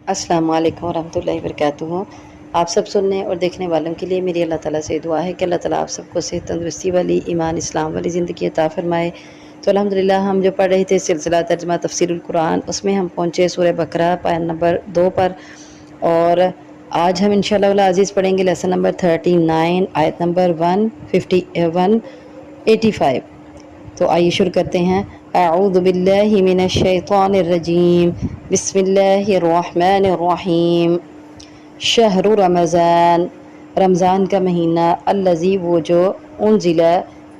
السلام علیکم ورحمۃ اللہ وبرکاتہ۔ آپ سب سننے اور دیکھنے والوں کے لیے میری اللہ تعالیٰ سے دعا ہے کہ اللہ تعالیٰ آپ سب کو صحت تندرستی والی، ایمان اسلام والی زندگی عطا فرمائے۔ تو الحمدللہ ہم جو پڑھ رہے تھے سلسلہ ترجمہ تفسیر القرآن، اس میں ہم پہنچے سورہ بقرہ پارہ نمبر 2 پر، اور آج ہم انشاءاللہ العزیز پڑھیں گے لیسن نمبر 39 آیت نمبر 185۔ تو آئیے شروع کرتے ہیں۔ اعوذ باللہ من الشیطان الرجیم، بسم اللہ الرحمن الرحیم۔ شہر رمضان، رمضان کا مہینہ، الذی وہ جو، انزل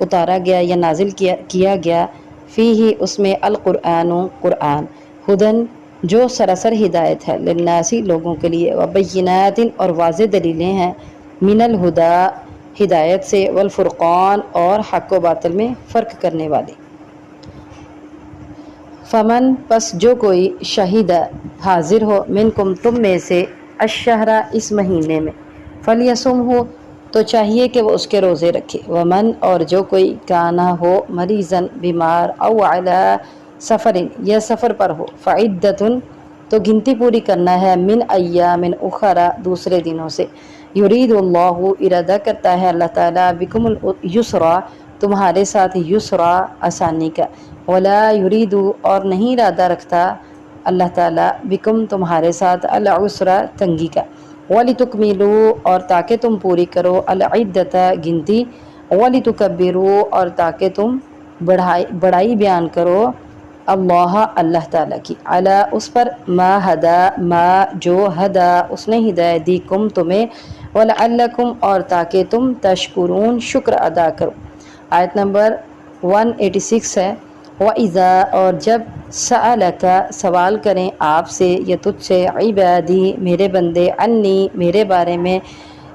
اتارا گیا یا نازل کیا گیا، فیہ اس میں، القرآن قرآن، ہدن جو سراسر ہدایت ہے، للناسی لوگوں کے لیے، وبینات اور واضح دلیلیں ہیں، من الہدی ہدایت سے، والفرقان اور حق و باطل میں فرق کرنے والی۔ فمن پس جو کوئی، شہید حاضر ہو، منکم تم میں سے، الشہر اس مہینے میں، فلیصم ہو تو چاہیے کہ وہ اس کے روزے رکھے، ومن اور جو کوئی، کانا ہو مریضاً بیمار، او علی سفر یا سفر پر ہو، فعدۃ تو گنتی پوری کرنا ہے، من ایام اخر دوسرے دنوں سے، یرید اللہ ارادہ کرتا ہے اللہ تعالیٰ، بکم الیسر تمہارے ساتھ، یسرا آسانی کا، ولا یرید اور نہیں ارادہ رکھتا اللہ تعالیٰ، بکم تمہارے ساتھ، العسر تنگی کا، وَلِتُكْمِلُوا اور تاکہ تم پوری کرو، العدۃ گنتی، وَلِتُكَبِّرُوا اور تاکہ تم بڑائی بیان کرو، اللہ تعالیٰ کی، علی اس پر، ما جو ہدا اس نے ہدایت دی، کم تمہیں، وَلَعَلَّكُمْ اور تاکہ تم، تشکرون شکر ادا کرو۔ آیت نمبر 186 ہے۔ وَإِذَا اور جب، سَأَلَكَ سوال کریں آپ سے یا تجھ سے، عبادی میرے بندے، انی میرے بارے میں،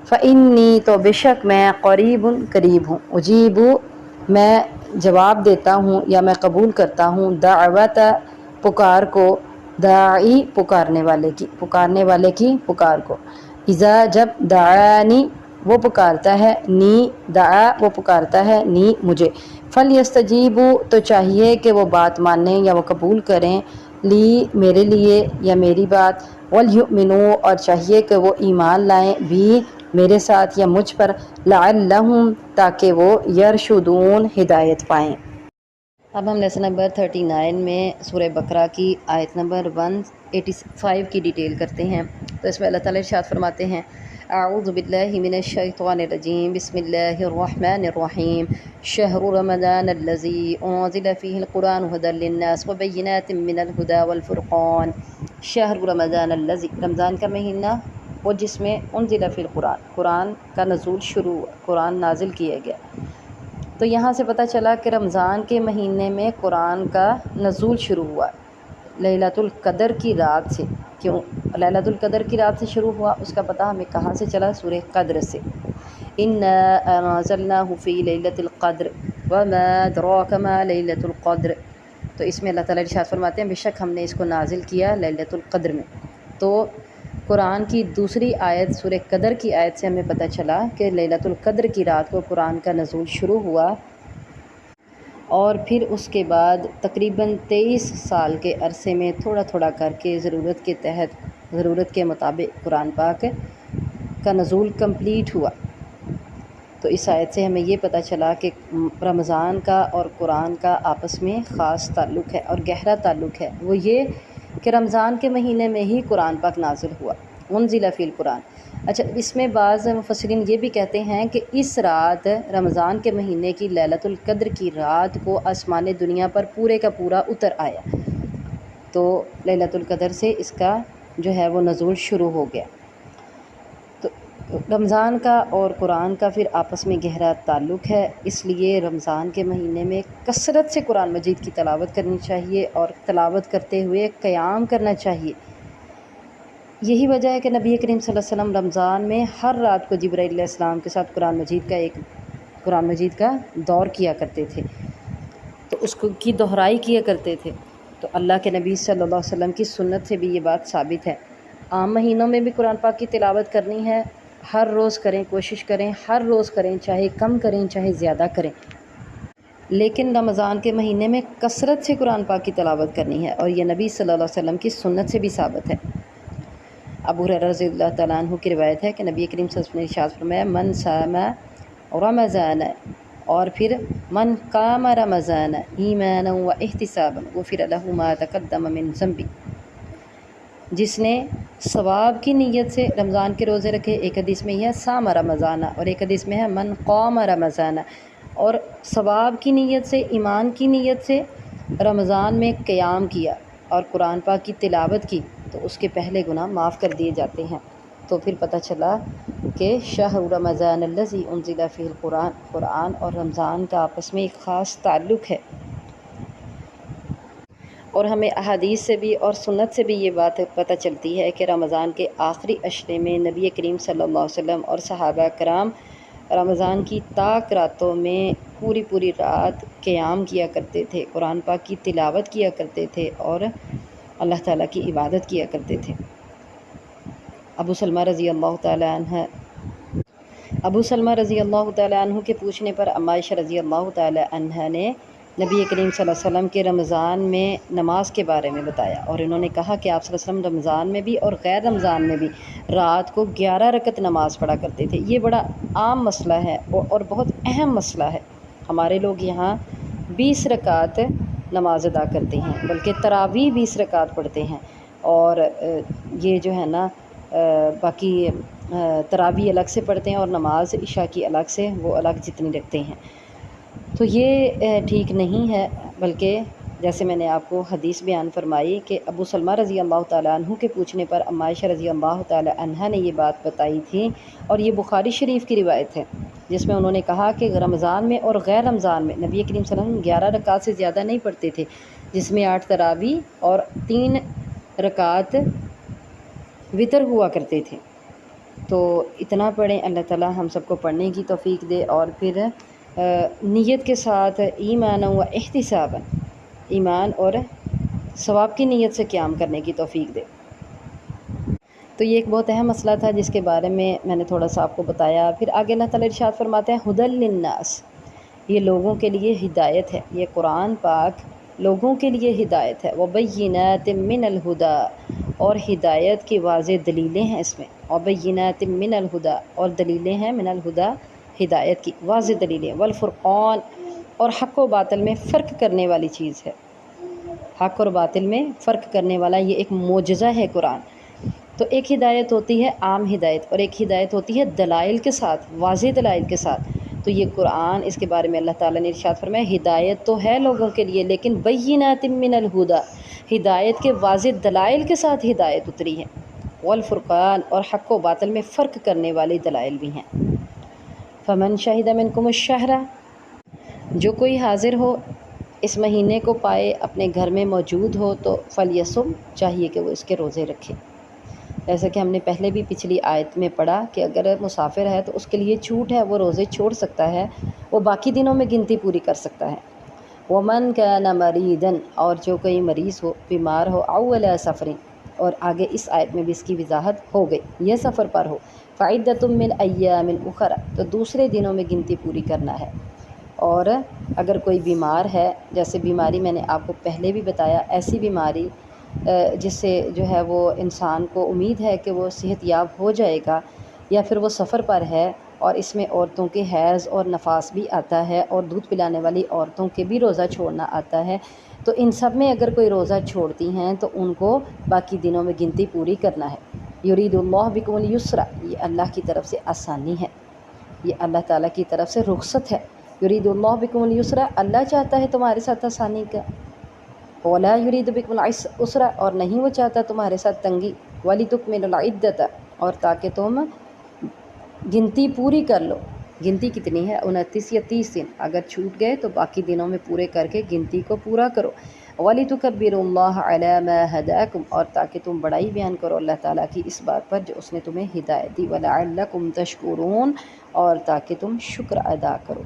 فإنی تو بے شک میں، قریب قریب ہوں، اجیب میں جواب دیتا ہوں یا میں قبول کرتا ہوں، دعوت پکار کو، داعی پکارنے والے کی پکار کو، اذا جب، دعانی وہ پکارتا ہے، نی دعا وہ پکارتا ہے، نی مجھے، فلیستجیبوا تو چاہیے کہ وہ بات مانیں یا وہ قبول کریں، لی میرے لیے یا میری بات، ولیؤمنوا اور چاہیے کہ وہ ایمان لائیں، بھی میرے ساتھ یا مجھ پر، لعلہم تاکہ وہ، یرشدون ہدایت پائیں۔ اب ہم لیسن نمبر 39 میں سورہ بقرہ کی آیت نمبر 185 کی ڈیٹیل کرتے ہیں۔ تو اس میں اللہ تعالیٰ ارشاد فرماتے ہیں، اعوذ باللہ من الشیطان الرجیم، بسم اللہ الرحمن الرحیم۔ شہر رمضان الذی انزل فیہ القرآن ھدی للناس وبینات من الھدی والفرقان۔ شہر رمضان الذی رمضان کا مہینہ وہ جس میں، انزل فی القرآن قرآن کا نزول شروع ہوا، قرآن نازل کیا گیا۔ تو یہاں سے پتہ چلا کہ رمضان کے مہینے میں قرآن کا نزول شروع ہوا، لیلۃ القدر کی رات سے۔ کیوں لیلۃ القدر کی رات سے شروع ہوا، اس کا پتہ ہمیں کہاں سے چلا؟ سورہ قدر سے، انا انزلناہ فی لیلۃ القدر وما ادراک ما لیلۃ القدر۔ تو اس میں اللہ تعالیٰ ارشاد فرماتے ہیں، بے شک ہم نے اس کو نازل کیا لیلۃ القدر میں۔ تو قرآن کی دوسری آیت سورہ قدر کی آیت سے ہمیں پتہ چلا کہ لیلۃ القدر کی رات کو قرآن کا نزول شروع ہوا، اور پھر اس کے بعد تقریباً 23 سال کے عرصے میں تھوڑا تھوڑا کر کے، ضرورت کے تحت، ضرورت کے مطابق قرآن پاک کا نزول کمپلیٹ ہوا۔ تو اس آیت سے ہمیں یہ پتہ چلا کہ رمضان کا اور قرآن کا آپس میں خاص تعلق ہے اور گہرا تعلق ہے، وہ یہ کہ رمضان کے مہینے میں ہی قرآن پاک نازل ہوا، انزل فی القرآن۔ اچھا، اس میں بعض مفسرین یہ بھی کہتے ہیں کہ اس رات، رمضان کے مہینے کی لیلۃ القدر کی رات کو آسمان دنیا پر پورے کا پورا اتر آیا، تو لیلۃ القدر سے اس کا جو ہے وہ نزول شروع ہو گیا۔ تو رمضان کا اور قرآن کا پھر آپس میں گہرا تعلق ہے، اس لیے رمضان کے مہینے میں کثرت سے قرآن مجید کی تلاوت کرنی چاہیے، اور تلاوت کرتے ہوئے قیام کرنا چاہیے۔ یہی وجہ ہے کہ نبی کریم صلی اللہ علیہ وسلم رمضان میں ہر رات کو جبرائیل علیہ السلام کے ساتھ قرآن مجید کا دور کیا کرتے تھے، تو اس کی دہرائی کیا کرتے تھے۔ تو اللہ کے نبی صلی اللہ علیہ وسلم کی سنت سے بھی یہ بات ثابت ہے۔ عام مہینوں میں بھی قرآن پاک کی تلاوت کرنی ہے، ہر روز کریں، کوشش کریں ہر روز کریں، چاہے کم کریں چاہے زیادہ کریں، لیکن رمضان کے مہینے میں کثرت سے قرآن پاک کی تلاوت کرنی ہے، اور یہ نبی صلی اللہ علیہ وسلم کی سنت سے بھی ثابت ہے۔ ابو ہریرہ رضی اللہ تعالیٰ عنہ کی روایت ہے کہ نبی کریم صلی اللہ علیہ وسلم نے ارشاد فرمایا من صام رمضان اور پھر من قام رمضان ایمانا و احتسابا غفر له ما تقدم من ذنبہ، جس نے ثواب کی نیت سے رمضان کے روزے رکھے، ایک حدیث میں یہ ہے صام رمضان اور ایک حدیث میں ہے من قام رمضان، اور ثواب کی نیت سے، ایمان کی نیت سے رمضان میں قیام کیا اور قرآن پاک کی تلاوت کی تو اس کے پہلے گناہ معاف کر دیے جاتے ہیں۔ تو پھر پتہ چلا کہ شہر رمضان الذی انزل فیہ القرآن، قرآن اور رمضان کا آپس میں ایک خاص تعلق ہے، اور ہمیں احادیث سے بھی اور سنت سے بھی یہ بات پتہ چلتی ہے کہ رمضان کے آخری عشرے میں نبی کریم صلی اللہ علیہ وسلم اور صحابہ کرام رمضان کی تاک راتوں میں پوری رات قیام کیا کرتے تھے، قرآن پاک کی تلاوت کیا کرتے تھے اور اللہ تعالیٰ کی عبادت کیا کرتے تھے۔ ابو سلمہ رضی اللہ تعالیٰ عنہ کے پوچھنے پر اما عائشہ رضی اللہ تعالیٰ عنہ نے نبی کریم صلی اللہ علیہ وسلم کے رمضان میں نماز کے بارے میں بتایا، اور انہوں نے کہا کہ آپ صلی اللہ علیہ وسلم رمضان میں بھی اور غیر رمضان میں بھی رات کو 11 رکعت نماز پڑھا کرتے تھے۔ یہ بڑا عام مسئلہ ہے اور بہت اہم مسئلہ ہے۔ ہمارے لوگ یہاں 20 رکعت نماز ادا کرتے ہیں، بلکہ تراویح 20 رکعت پڑھتے ہیں، اور یہ جو ہے نا باقی تراویح الگ سے پڑھتے ہیں اور نماز عشاء کی الگ سے، وہ الگ جتنی رکھتے ہیں۔ تو یہ ٹھیک نہیں ہے، بلکہ جیسے میں نے آپ کو حدیث بیان فرمائی کہ ابو سلمہ رضی اللہ تعالیٰ عنہ کے پوچھنے پر اما عائشہ رضی اللہ تعالیٰ عنہ نے یہ بات بتائی تھی، اور یہ بخاری شریف کی روایت ہے جس میں انہوں نے کہا کہ رمضان میں اور غیر رمضان میں نبی کریم صلی اللہ علیہ وسلم 11 رکعت سے زیادہ نہیں پڑھتے تھے، جس میں 8 تراویح اور 3 رکعت وتر ہوا کرتے تھے۔ تو اتنا پڑھیں، اللہ تعالیٰ ہم سب کو پڑھنے کی توفیق دے، اور پھر نیت کے ساتھ ایمان و احتسابا، ایمان اور ثواب کی نیت سے قیام کرنے کی توفیق دے۔ تو یہ ایک بہت اہم مسئلہ تھا جس کے بارے میں نے تھوڑا سا آپ کو بتایا۔ پھر آگے اللہ تعالیٰ ارشاد فرماتے ہیں ھدی للناس، یہ لوگوں کے لیے ہدایت ہے، یہ قرآن پاک لوگوں کے لیے ہدایت ہے، وبینات من الہدی، اور ہدایت کی واضح دلیلیں ہیں اس میں، وبینات من الہدی، اور دلیلیں ہیں من الہدی، ہدایت کی واضح دلیلیں، والفرقان، اور حق و باطل میں فرق کرنے والی چیز ہے، حق اور باطل میں فرق کرنے والا یہ ایک معجزہ ہے قرآن۔ تو ایک ہدایت ہوتی ہے عام ہدایت، اور ایک ہدایت ہوتی ہے دلائل کے ساتھ، واضح دلائل کے ساتھ۔ تو یہ قرآن، اس کے بارے میں اللہ تعالیٰ نے ارشاد فرمایا ہدایت تو ہے لوگوں کے لیے، لیکن بینات من الہدی، ہدایت کے واضح دلائل کے ساتھ ہدایت اتری ہے، والفرقان، اور حق و باطل میں فرق کرنے والے دلائل بھی ہیں۔ فمن شہد منکم الشہر، جو کوئی حاضر ہو اس مہینے کو پائے، اپنے گھر میں موجود ہو، تو فلیصم، چاہیے کہ وہ اس کے روزے رکھے۔ جیسا کہ ہم نے پہلے بھی پچھلی آیت میں پڑھا کہ اگر مسافر ہے تو اس کے لیے چھوٹ ہے، وہ روزے چھوڑ سکتا ہے، وہ باقی دنوں میں گنتی پوری کر سکتا ہے۔ ومن کان مریضا، اور جو کوئی مریض ہو، بیمار ہو، او علی سفر، اور آگے اس آیت میں بھی اس کی وضاحت ہو گئی، یہ سفر پر ہو، فعدۃ من ایام اخر، تو دوسرے دنوں میں گنتی پوری کرنا ہے۔ اور اگر کوئی بیمار ہے، جیسے بیماری میں نے آپ کو پہلے بھی بتایا، ایسی بیماری جس سے جو ہے وہ انسان کو امید ہے کہ وہ صحت یاب ہو جائے گا، یا پھر وہ سفر پر ہے، اور اس میں عورتوں کے حیض اور نفاس بھی آتا ہے، اور دودھ پلانے والی عورتوں کے بھی روزہ چھوڑنا آتا ہے، تو ان سب میں اگر کوئی روزہ چھوڑتی ہیں تو ان کو باقی دنوں میں گنتی پوری کرنا ہے۔ یرید اللہ بکم الیسر، یہ اللہ کی طرف سے آسانی ہے، یہ اللہ تعالیٰ کی طرف سے رخصت ہے۔ یرید اللہ بکم الیسر، اللہ چاہتا ہے تمہارے ساتھ آسانی کا، ولا یرید بکم العسر، اور نہیں وہ چاہتا تمہارے ساتھ تنگی، ولتکملوا العدۃ، اور تاکہ تم گنتی پوری کر لو۔ گنتی کتنی ہے؟ 29 یا 30 دن، اگر چھوٹ گئے تو باقی دنوں میں پورے کر کے گنتی کو پورا کرو۔ وَلِتُكَبِّرُوا اللَّهَ عَلَى مَا هَدَاكُمْ، اور تاکہ تم بڑائی بیان کرو اللہ تعالیٰ کی اس بات پر جو اس نے تمہیں ہدایت دی، وَلَعَلَّكُمْ تَشْكُرُونَ، اور تاکہ تم شکر ادا کرو۔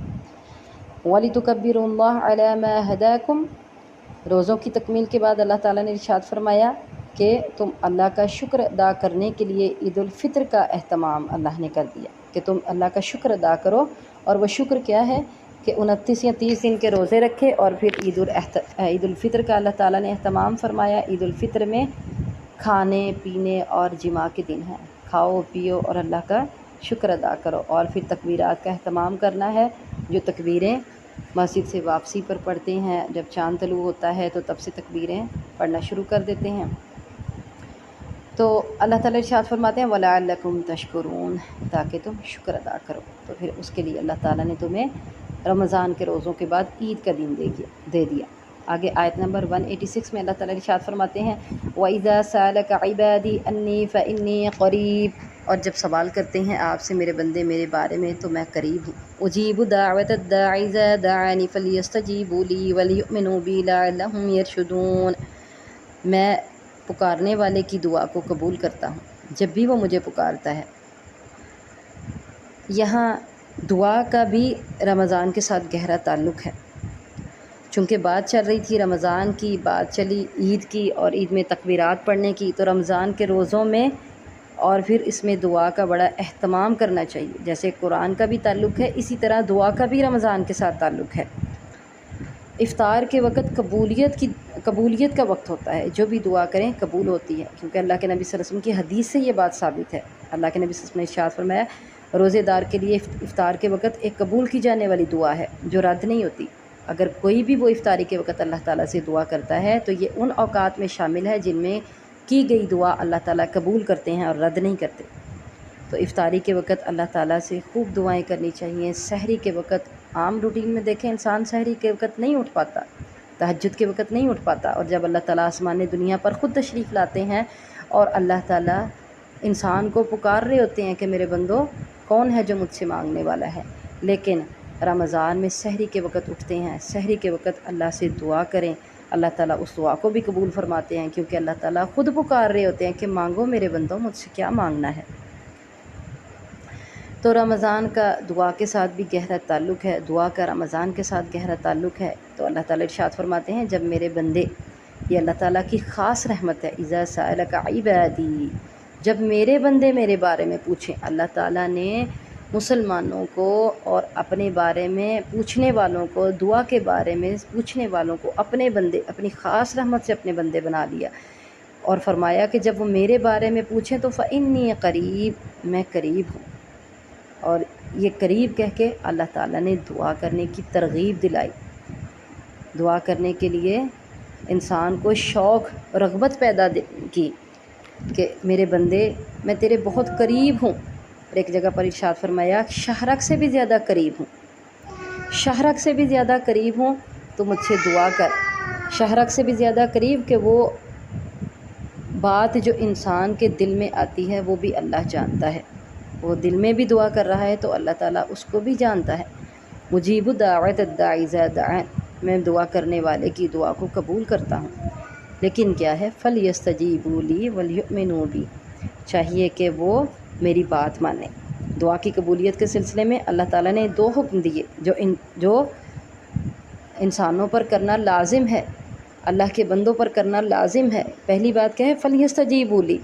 وَلِتُكَبِّرُوا اللَّهَ عَلَى مَا هَدَاكُمْ، روزوں کی تکمیل کے بعد اللہ تعالیٰ نے ارشاد فرمایا کہ تم اللہ کا شکر ادا کرنے کے لیے عید الفطر کا اہتمام اللہ نے کر دیا، کہ تم اللہ کا شکر ادا کرو، اور وہ شکر کیا ہے کہ 29 یا 30 دن کے روزے رکھے، اور پھر عید الفطر کا اللہ تعالیٰ نے اہتمام فرمایا۔ عید الفطر میں کھانے پینے اور جماع کے دن ہیں، کھاؤ پیو اور اللہ کا شکر ادا کرو، اور پھر تکبیرات کا اہتمام کرنا ہے، جو تکبیریں مسجد سے واپسی پر پڑھتے ہیں، جب چاند طلوع ہوتا ہے تو تب سے تکبیریں پڑھنا شروع کر دیتے ہیں۔ تو اللہ تعالیٰ ارشاد فرماتے ہیں وَلَعَلَّكُمْ تَشْكُرُونَ، تاکہ تم شکر ادا کرو۔ تو پھر اس کے لیے اللہ تعالیٰ نے تمہیں رمضان کے روزوں کے بعد عید کا دن دے دیا۔ آگے آیت نمبر 186 میں اللہ تعالیٰ ارشاد فرماتے ہیں وَإِذَا سَأَلَكَ عِبَادِي أَنِّي فَإِنِّي قَرِيبٌ، اور جب سوال کرتے ہیں آپ سے میرے بندے میرے بارے میں تو میں قریب ہوں۔ أُجِيبُ دَعْوَةَ الدَّاعِ إِذَا دَعَانِ فَلْيَسْتَجِيبُوا لِي وَلْيُؤْمِنُوا بِي لَعَلَّهُمْ يَرْشُدُونَ، میں پکارنے والے کی دعا کو قبول کرتا ہوں جب بھی وہ مجھے پکارتا ہے۔ یہاں دعا کا بھی رمضان کے ساتھ گہرا تعلق ہے، چونکہ بات چل رہی تھی رمضان کی، بات چلی عید کی اور عید میں تکبیرات پڑھنے کی، تو رمضان کے روزوں میں اور پھر اس میں دعا کا بڑا اہتمام کرنا چاہیے۔ جیسے قرآن کا بھی تعلق ہے، اسی طرح دعا کا بھی رمضان کے ساتھ تعلق ہے۔ افطار کے وقت قبولیت کا وقت ہوتا ہے، جو بھی دعا کریں قبول ہوتی ہے، کیونکہ اللہ کے نبی صلی اللہ علیہ وسلم کی حدیث سے یہ بات ثابت ہے۔ اللہ کے نبی صلی اللہ علیہ وسلم نے ارشاد فرمایا روزے دار کے لیے افطار کے وقت ایک قبول کی جانے والی دعا ہے جو رد نہیں ہوتی۔ اگر کوئی بھی وہ افطاری کے وقت اللہ تعالیٰ سے دعا کرتا ہے تو یہ ان اوقات میں شامل ہے جن میں کی گئی دعا اللہ تعالیٰ قبول کرتے ہیں اور رد نہیں کرتے۔ تو افطاری کے وقت اللہ تعالیٰ سے خوب دعائیں کرنی چاہیے۔ سحری کے وقت عام روٹین میں دیکھیں انسان سحری کے وقت نہیں اٹھ پاتا، تہجد کے وقت نہیں اٹھ پاتا، اور جب اللہ تعالیٰ آسمان دنیا پر خود تشریف لاتے ہیں اور اللہ تعالیٰ انسان کو پکار رہے ہوتے ہیں کہ میرے بندو کون ہے جو مجھ سے مانگنے والا ہے، لیکن رمضان میں سحری کے وقت اٹھتے ہیں، سحری کے وقت اللہ سے دعا کریں، اللہ تعالیٰ اس دعا کو بھی قبول فرماتے ہیں، کیونکہ اللہ تعالیٰ خود پکار رہے ہوتے ہیں کہ مانگو میرے بندو مجھ سے کیا مانگنا ہے۔ تو رمضان کا دعا کے ساتھ بھی گہرا تعلق ہے، دعا کا رمضان کے ساتھ گہرا تعلق ہے۔ تو اللہ تعالیٰ ارشاد فرماتے ہیں جب میرے بندے، یہ اللہ تعالیٰ کی خاص رحمت ہے، اذا سألک عبادی، جب میرے بندے میرے بارے میں پوچھیں۔ اللہ تعالیٰ نے مسلمانوں کو اور اپنے بارے میں پوچھنے والوں کو، دعا کے بارے میں پوچھنے والوں کو اپنے بندے، اپنی خاص رحمت سے اپنے بندے بنا لیا، اور فرمایا کہ جب وہ میرے بارے میں پوچھیں تو فإنی قریب، میں قریب ہوں۔ اور یہ قریب کہہ کے اللہ تعالیٰ نے دعا کرنے کی ترغیب دلائی، دعا کرنے کے لیے انسان کو شوق رغبت پیدا کی کہ میرے بندے میں تیرے بہت قریب ہوں۔ اور ایک جگہ پر ارشاد فرمایا شہرک سے بھی زیادہ قریب ہوں، شہرک سے بھی زیادہ قریب ہوں تو مجھ سے دعا کر۔ شہرک سے بھی زیادہ قریب کہ وہ بات جو انسان کے دل میں آتی ہے وہ بھی اللہ جانتا ہے، وہ دل میں بھی دعا کر رہا ہے تو اللہ تعالیٰ اس کو بھی جانتا ہے۔ مجیب دعوت الداعی اذا دعان، میں دعا کرنے والے کی دعا کو قبول کرتا ہوں، لیکن کیا ہے فَلْيَسْتَجِيبُوا لِي وَلْيُؤْمِنُوا بِي، چاہیے کہ وہ میری بات مانیں۔ دعا کی قبولیت کے سلسلے میں اللہ تعالیٰ نے دو حکم دیے جو انسانوں پر کرنا لازم ہے، اللہ کے بندوں پر کرنا لازم ہے۔ پہلی بات کیا ہے فَلْيَسْتَجِيبُوا لِي،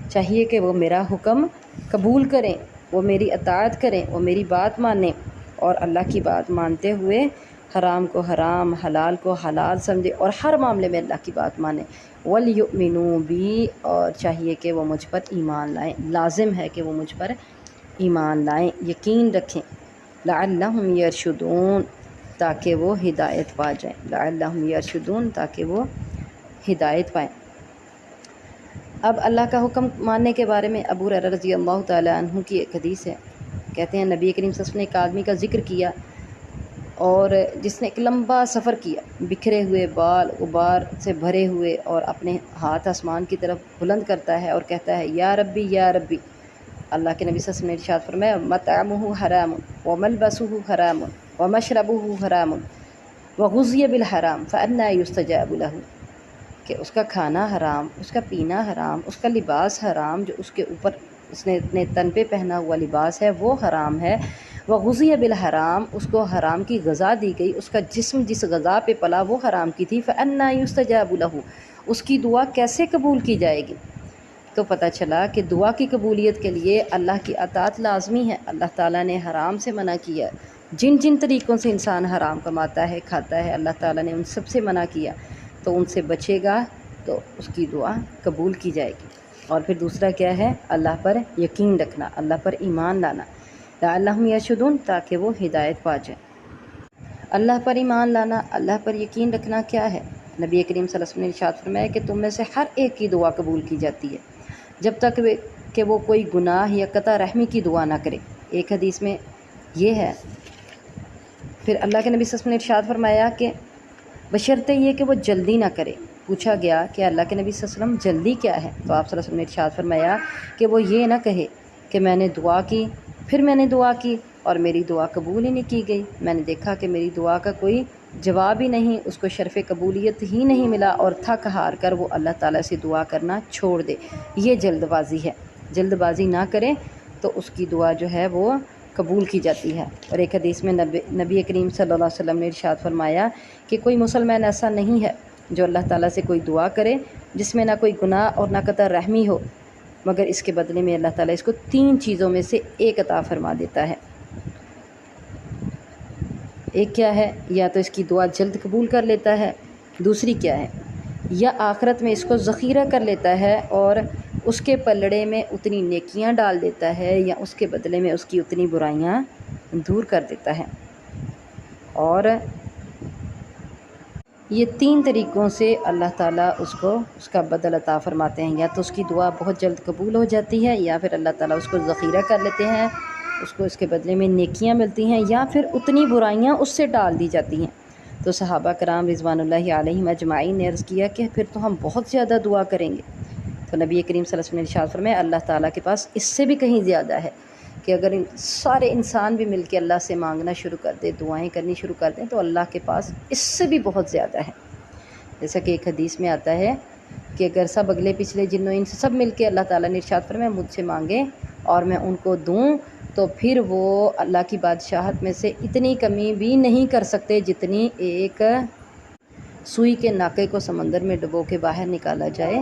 چاہیے کہ وہ میرا حکم قبول کریں، وہ میری اطاعت کریں، وہ میری بات مانیں، اور اللہ کی بات مانتے ہوئے حرام کو حرام، حلال کو حلال سمجھے، اور ہر معاملے میں اللہ کی بات مانیں۔ وَلْيُؤْمِنُوا بِي، اور چاہیے کہ وہ مجھ پر ایمان لائیں، لازم ہے کہ وہ مجھ پر ایمان لائیں، یقین رکھیں۔ لَعَلَّهُمْ يَرْشُدُونَ، تاکہ وہ ہدایت پا جائیں، لَعَلَّهُمْ يَرْشُدُونَ، تاکہ وہ ہدایت پائیں۔ اب اللہ کا حکم ماننے کے بارے میں ابو ہریرہ رضی اللہ تعالیٰ عنہ کی ایک حدیث ہے، کہتے ہیں نبی کریم صلی اللہ علیہ وسلم نے ایک آدمی کا ذکر کیا اور جس نے ایک لمبا سفر کیا، بکھرے ہوئے بال غبار سے بھرے ہوئے، اور اپنے ہاتھ آسمان کی طرف بلند کرتا ہے اور کہتا ہے یا ربی یا ربی۔ اللہ کے نبی صلی اللہ علیہ وسلم نے ارشاد فرمایا مطعمہ حرام وملبسہ حرام ومشربہ حرام وغذی بالحرام فأنی یستجاب لہ، کہ اس کا کھانا حرام، اس کا پینا حرام، اس کا لباس حرام، جو اس کے اوپر اس نے اپنے تن پہ پہنا ہوا لباس ہے وہ حرام ہے، وغذی بالحرام، اس کو حرام کی غذا دی گئی، اس کا جسم جس غذا پہ پلا وہ حرام کی تھی، فأنی یستجاب لہ، اس کی دعا کیسے قبول کی جائے گی؟ تو پتہ چلا کہ دعا کی قبولیت کے لیے اللہ کی اطاعت لازمی ہے۔ اللہ تعالیٰ نے حرام سے منع کیا، جن جن طریقوں سے انسان حرام کماتا ہے کھاتا ہے اللہ تعالیٰ نے ان سب سے منع کیا، تو ان سے بچے گا تو اس کی دعا قبول کی جائے گی۔ اور پھر دوسرا کیا ہے؟ اللہ پر یقین رکھنا، اللہ پر ایمان لانا، لعلہم یرشدون، تاکہ وہ ہدایت پا جائیں۔ اللہ پر ایمان لانا، اللہ پر یقین رکھنا کیا ہے؟ نبی کریم صلی اللہ علیہ وسلم نے ارشاد فرمایا کہ تم میں سے ہر ایک کی دعا قبول کی جاتی ہے جب تک کہ وہ کوئی گناہ یا قطع رحمی کی دعا نہ کرے۔ ایک حدیث میں یہ ہے۔ پھر اللہ کے نبی صلی اللہ علیہ وسلم نے ارشاد فرمایا کہ بشرطے یہ کہ وہ جلدی نہ کرے۔ پوچھا گیا کہ اللہ کے نبی صلی اللہ علیہ وسلم جلدی کیا ہے؟ تو آپ صلی اللہ علیہ وسلم نے ارشاد فرمایا کہ وہ یہ نہ کہے کہ میں نے دعا کی، پھر میں نے دعا کی اور میری دعا قبول ہی نہیں کی گئی، میں نے دیکھا کہ میری دعا کا کوئی جواب ہی نہیں، اس کو شرف قبولیت ہی نہیں ملا، اور تھک ہار کر وہ اللہ تعالیٰ سے دعا کرنا چھوڑ دے۔ یہ جلد بازی ہے۔ جلد بازی نہ کرے تو اس کی دعا جو ہے وہ قبول کی جاتی ہے۔ اور ایک حدیث میں نبی کریم صلی اللہ علیہ وسلم نے ارشاد فرمایا کہ کوئی مسلمان ایسا نہیں ہے جو اللہ تعالیٰ سے کوئی دعا کرے جس میں نہ کوئی گناہ اور نہ قطع رحمی ہو، مگر اس کے بدلے میں اللہ تعالیٰ اس کو 3 چیزوں میں سے ایک عطا فرما دیتا ہے۔ ایک کیا ہے؟ یا تو اس کی دعا جلد قبول کر لیتا ہے، دوسری کیا ہے؟ یا آخرت میں اس کو ذخیرہ کر لیتا ہے اور اس کے پلڑے میں اتنی نیکیاں ڈال دیتا ہے، یا اس کے بدلے میں اس کی اتنی برائیاں دور کر دیتا ہے۔ اور یہ 3 طریقوں سے اللہ تعالیٰ اس کو اس کا بدل عطا فرماتے ہیں۔ یا تو اس کی دعا بہت جلد قبول ہو جاتی ہے، یا پھر اللہ تعالیٰ اس کو ذخیرہ کر لیتے ہیں، اس کو اس کے بدلے میں نیکیاں ملتی ہیں، یا پھر اتنی برائیاں اس سے ٹال دی جاتی ہیں۔ تو صحابہ کرام رضوان اللہ علیہم اجمعین نے عرض کیا کہ پھر تو ہم بہت زیادہ دعا کریں گے۔ تو نبی کریم صلی اللہ علیہ وسلم نے ارشاد فرمایا اللہ تعالیٰ کے پاس اس سے بھی کہیں زیادہ ہے کہ اگر سارے انسان بھی مل کے اللہ سے مانگنا شروع کر دیں، دعائیں کرنی شروع کر دیں، تو اللہ کے پاس اس سے بھی بہت زیادہ ہے۔ جیسا کہ ایک حدیث میں آتا ہے کہ اگر سب اگلے پچھلے جن و انس سب مل کے اللہ تعالیٰ نے ارشاد فرمایا مجھ سے مانگیں اور میں ان کو دوں، تو پھر وہ اللہ کی بادشاہت میں سے اتنی کمی بھی نہیں کر سکتے جتنی ایک سوئی کے ناکے کو سمندر میں ڈبو کے باہر نکالا جائے